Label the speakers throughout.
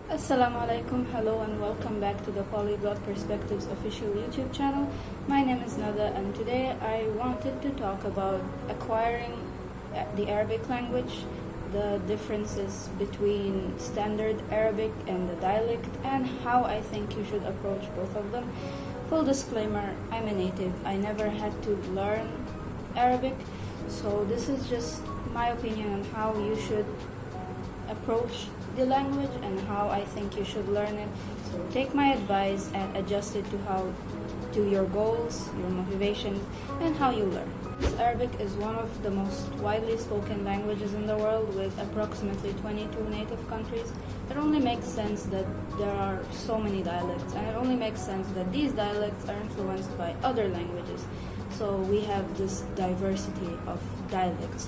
Speaker 1: Assalamu alaikum, hello and welcome back to the Polyglot Perspectives official YouTube channel. My name is Nada and today I wanted to talk about acquiring the Arabic language, the differences between standard Arabic and the dialect, and how I think you should approach both of them. Full disclaimer, I'm a native. I never had to learn Arabic, so this is just my opinion on how you should approach the language and how I think you should learn it. So take my advice and adjust it to your goals, your motivations, and how you learn. Arabic is one of the most widely spoken languages in the world with approximately 22 native countries. It only makes sense that there are so many dialects, and it only makes sense that these dialects are influenced by other languages. So we have this diversity of dialects.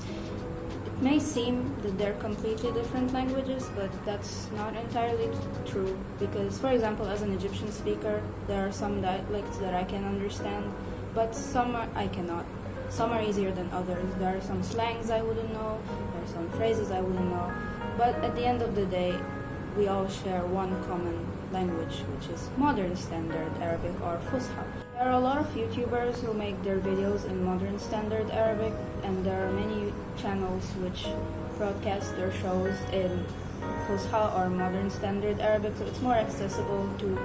Speaker 1: It may seem that they're completely different languages, but that's not entirely true because, for example, as an Egyptian speaker, there are some dialects that I can understand, but I cannot. Some are easier than others. There are some slangs I wouldn't know, there are some phrases I wouldn't know, but at the end of the day, we all share one common language, which is modern standard Arabic or Fusha. There are a lot of YouTubers who make their videos in modern standard Arabic, and there are many channels which broadcast their shows in Fusha or modern standard Arabic, so it's more accessible to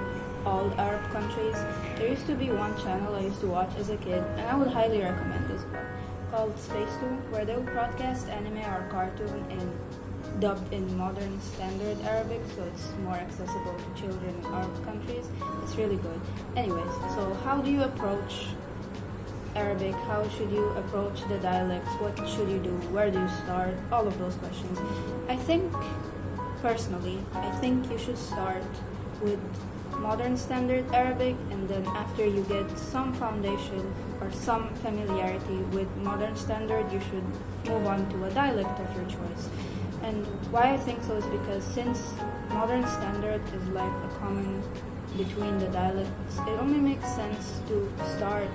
Speaker 1: all Arab countries. There used to be one channel I used to watch as a kid, and I would highly recommend this one, called Space Toon, where they would broadcast anime or cartoon dubbed in modern standard Arabic, so it's more accessible to children in Arab countries. It's really good. Anyways, so how do you approach Arabic? How should you approach the dialects? What should you do? Where do you start? All of those questions. Personally, I think you should start with modern standard Arabic, and then after you get some foundation or some familiarity with modern standard, you should move on to a dialect of your choice. And why I think so is because since modern standard is like a common between the dialects, it only makes sense to start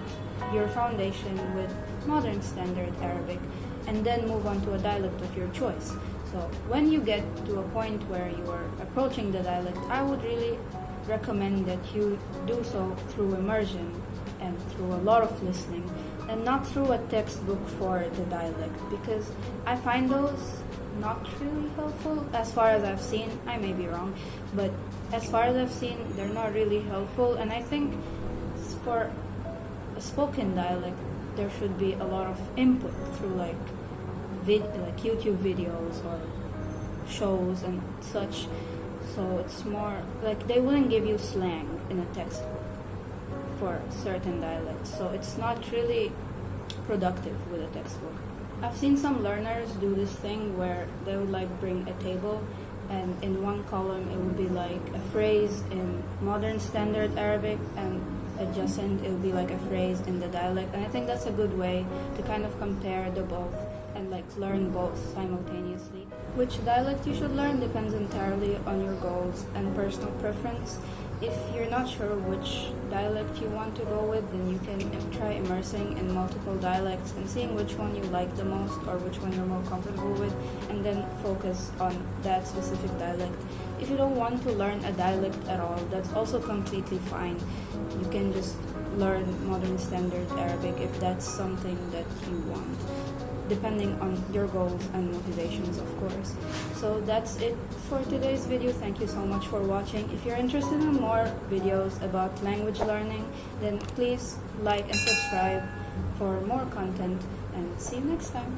Speaker 1: your foundation with modern standard Arabic and then move on to a dialect of your choice. So when you get to a point where you are approaching the dialect, I would really recommend that you do so through immersion and through a lot of listening and not through a textbook for the dialect, because I find those not really helpful as far as I've seen. I may be wrong, but as far as I've seen, they're not really helpful. And I think for a spoken dialect, there should be a lot of input through like YouTube videos or shows and such. So it's more like they wouldn't give you slang in a textbook for certain dialects. So it's not really productive with a textbook. I've seen some learners do this thing where they would like bring a table, and in one column it would be like a phrase in modern standard Arabic, and adjacent it would be like a phrase in the dialect. And I think that's a good way to kind of compare the both and like learn both simultaneously. Which dialect you should learn depends entirely on your goals and personal preference. If you're not sure which dialect you want to go with, then you can try immersing in multiple dialects and seeing which one you like the most or which one you're more comfortable with, and then focus on that specific dialect. If you don't want to learn a dialect at all, that's also completely fine. You can just learn modern standard Arabic if that's something that you want, depending on your goals and motivations, of course. So that's it for today's video. Thank you so much for watching. If you're interested in more videos about language learning, then please like and subscribe for more content, and see you next time.